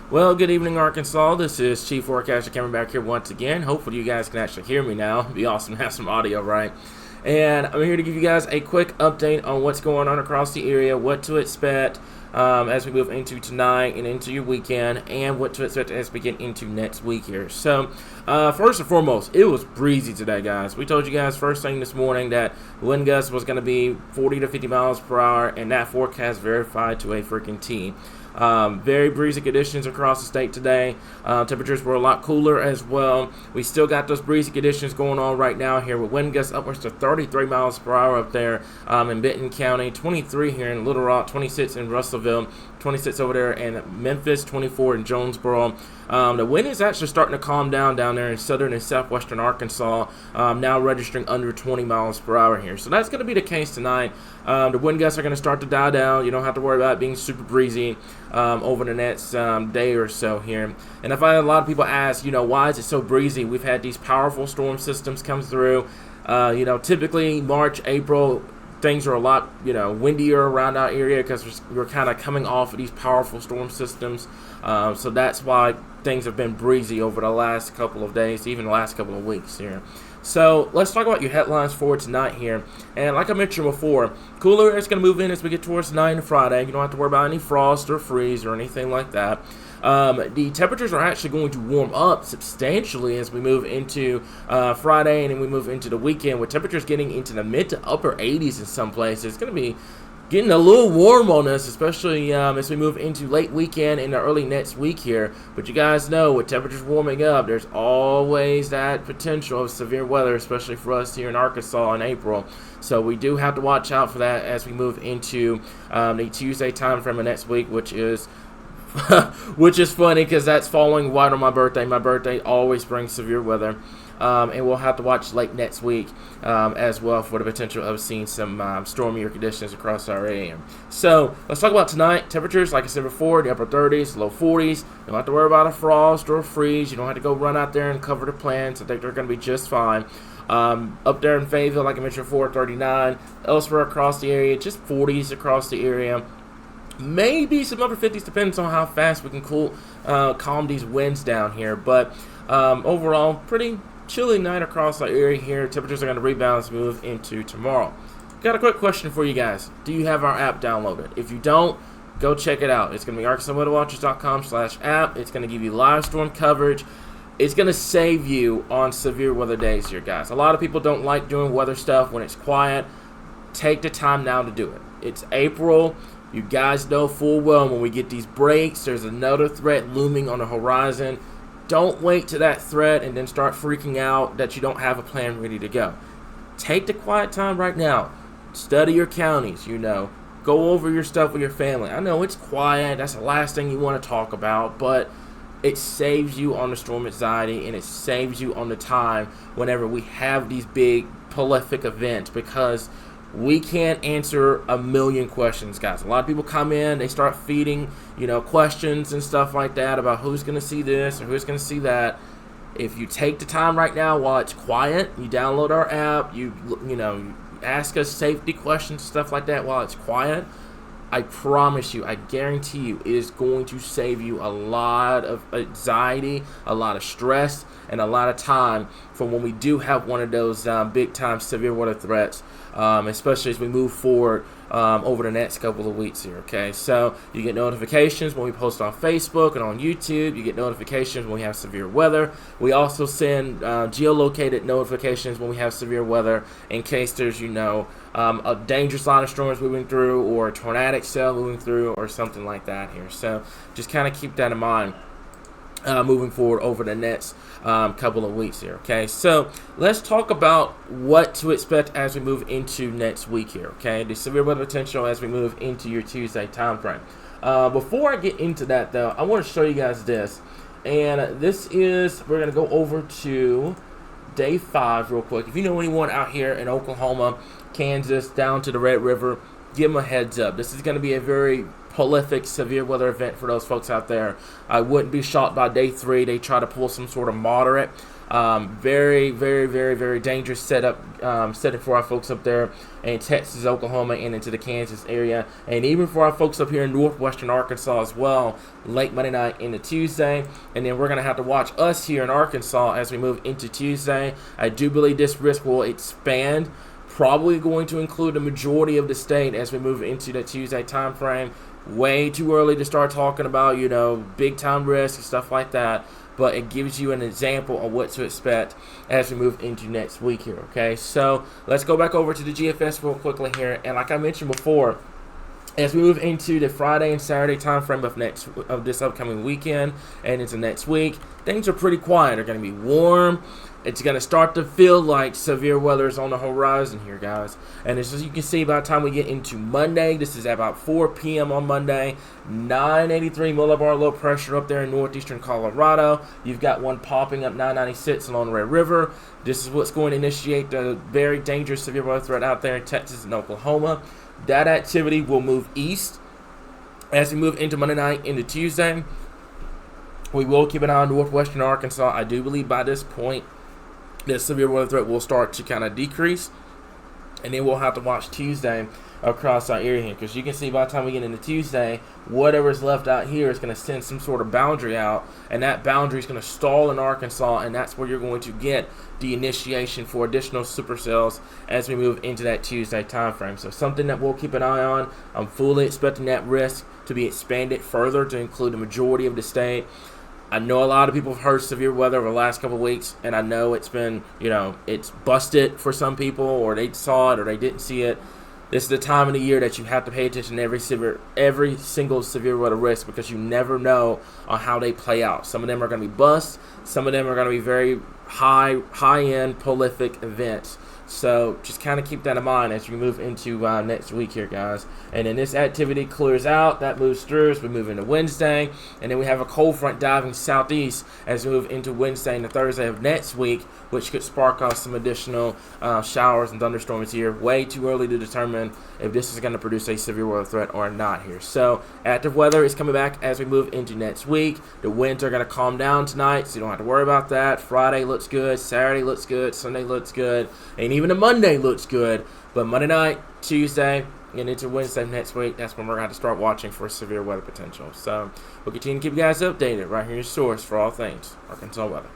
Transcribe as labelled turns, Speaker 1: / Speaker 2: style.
Speaker 1: Well, good evening, Arkansas. This is Chief Forecaster coming back here once again. Hopefully, you guys can actually hear me now. It'd be awesome to have some audio, right? And I'm here to give you guys a quick update on what's going on across the area, what to expect as we move into tonight and into your weekend, and what to expect as we get into next week here. So, first and foremost, it was breezy today, guys. We told you guys first thing this morning that wind gust was going to be 40 to 50 miles per hour, and that forecast verified to a freaking T. Very breezy conditions across the state today. Temperatures were a lot cooler as well. We still got those breezy conditions going on right now here with wind gusts upwards to 33 miles per hour up there in Benton County, 23 here in Little Rock, 26 in Russellville, 26 over there in Memphis, 24 in Jonesboro. The wind is actually starting to calm down there in southern and southwestern Arkansas, now registering under 20 miles per hour here. So that's going to be the case tonight. The wind gusts are going to start to die down. You don't have to worry about it being super breezy over the next day or so here. And I've had a lot of people ask, why is it so breezy? We've had these powerful storm systems come through. Typically March, April, things are a lot, windier around our area because we're kind of coming off of these powerful storm systems. So that's why things have been breezy over the last couple of days, even the last couple of weeks here. So let's talk about your headlines for tonight here. And like I mentioned before, cooler air is going to move in as we get towards tonight and Friday. You don't have to worry about any frost or freeze or anything like that. The temperatures are actually going to warm up substantially as we move into Friday and then we move into the weekend, with temperatures getting into the mid to upper 80s in some places. It's going to be getting a little warm on us, especially as we move into late weekend and the early next week here. But you guys know, with temperatures warming up, there's always that potential of severe weather, especially for us here in Arkansas in April. So we do have to watch out for that as we move into the Tuesday time frame of next week, which is which is funny because that's falling right on my birthday. My birthday always brings severe weather. And we'll have to watch late next week as well for the potential of seeing some stormier conditions across our area. So let's talk about tonight. Temperatures, like I said before, the upper 30s, low 40s. You don't have to worry about a frost or a freeze. You don't have to go run out there and cover the plants. I think they're going to be just fine. Up there in Fayetteville, like I mentioned before, 39. Elsewhere across the area, just 40s across the area. Maybe some upper 50s, depends on how fast we can calm these winds down here. But overall, pretty chilly night across our area here. Temperatures are going to rebound as we move into tomorrow. Got a quick question for you guys. Do you have our app downloaded? If you don't, go check it out. It's going to be arkansasweatherwatchers.com/app. It's going to give you live storm coverage. It's going to save you on severe weather days here, guys. A lot of people don't like doing weather stuff when it's quiet. Take the time now to do it. It's April. You guys know full well when we get these breaks, there's another threat looming on the horizon. Don't wait to that threat and then start freaking out that you don't have a plan ready to go. Take the quiet time right now. Study your counties, Go over your stuff with your family. I know it's quiet. That's the last thing you want to talk about, but it saves you on the storm anxiety and it saves you on the time whenever we have these big prolific events, because we can't answer a million questions, guys. A lot of people come in, they start feeding, questions and stuff like that about who's going to see this or who's going to see that. If you take the time right now while it's quiet, you download our app, you ask us safety questions, stuff like that while it's quiet, I promise you, I guarantee you, it is going to save you a lot of anxiety, a lot of stress, and a lot of time for when we do have one of those big-time severe weather threats, especially as we move forward over the next couple of weeks here, okay? So you get notifications when we post on Facebook and on YouTube. You get notifications when we have severe weather. We also send geolocated notifications when we have severe weather in case there's, a dangerous line of storms moving through or a tornadic cell moving through or something like that here. So just kind of keep that in mind moving forward over the next couple of weeks here, okay? So let's talk about what to expect as we move into next week here, okay? The severe weather potential as we move into your Tuesday time frame. Before I get into that, though, I want to show you guys this. And this is, we're going to go over to day 5 real quick. If you know anyone out here in Oklahoma, Kansas, down to the Red River, give them a heads up. This is going to be a very prolific severe weather event for those folks out there. I wouldn't be shocked by day 3 they try to pull some sort of moderate Very, very, very, very dangerous setting for our folks up there in Texas, Oklahoma, and into the Kansas area, and even for our folks up here in northwestern Arkansas as well, late Monday night into Tuesday. And then we're going to have to watch us here in Arkansas as we move into Tuesday. I do believe this risk will expand, probably going to include the majority of the state as we move into the Tuesday time frame. Way too early to start talking about, big time risk and stuff like that, but it gives you an example of what to expect as we move into next week here, okay? So let's go back over to the GFS real quickly here, and like I mentioned before, as we move into the Friday and Saturday time frame of this upcoming weekend and into next week, things are pretty quiet. They're going to be warm. It's going to start to feel like severe weather is on the horizon here, guys. And as you can see, by the time we get into Monday, this is at about 4 p.m. on Monday, 983 millibar low pressure up there in northeastern Colorado. You've got one popping up 996 along the Red River. This is what's going to initiate the very dangerous severe weather threat out there in Texas and Oklahoma. That activity will move east as we move into Monday night into Tuesday. We will keep an eye on northwestern Arkansas. I do believe by this point, the severe weather threat will start to kind of decrease, and then we'll have to watch Tuesday across our area here, because you can see by the time we get into Tuesday, whatever's left out here is going to send some sort of boundary out, and that boundary is going to stall in Arkansas, and that's where you're going to get the initiation for additional supercells as we move into that Tuesday time frame. So something that we'll keep an eye on. I'm fully expecting that risk to be expanded further to include the majority of the state. I know a lot of people have heard severe weather over the last couple of weeks, and I know it's been, it's busted for some people, or they saw it or they didn't see it. This is the time of the year that you have to pay attention to every single severe weather risk, because you never know on how they play out. Some of them are going to be busts. Some of them are going to be very high-end, prolific events. So just kind of keep that in mind as we move into next week here, guys. And then this activity clears out. That moves through as we move into Wednesday. And then we have a cold front diving southeast as we move into Wednesday and the Thursday of next week, which could spark off some additional showers and thunderstorms here. Way too early to determine if this is going to produce a severe weather threat or not here. So active weather is coming back as we move into next week. The winds are going to calm down tonight, so you don't have to worry about that. Friday looks good. Saturday looks good. Sunday looks good. And even a Monday looks good, but Monday night, Tuesday, and into Wednesday next week, that's when we're going to start watching for severe weather potential. So we'll continue to keep you guys updated right here, your source for all things Arkansas weather.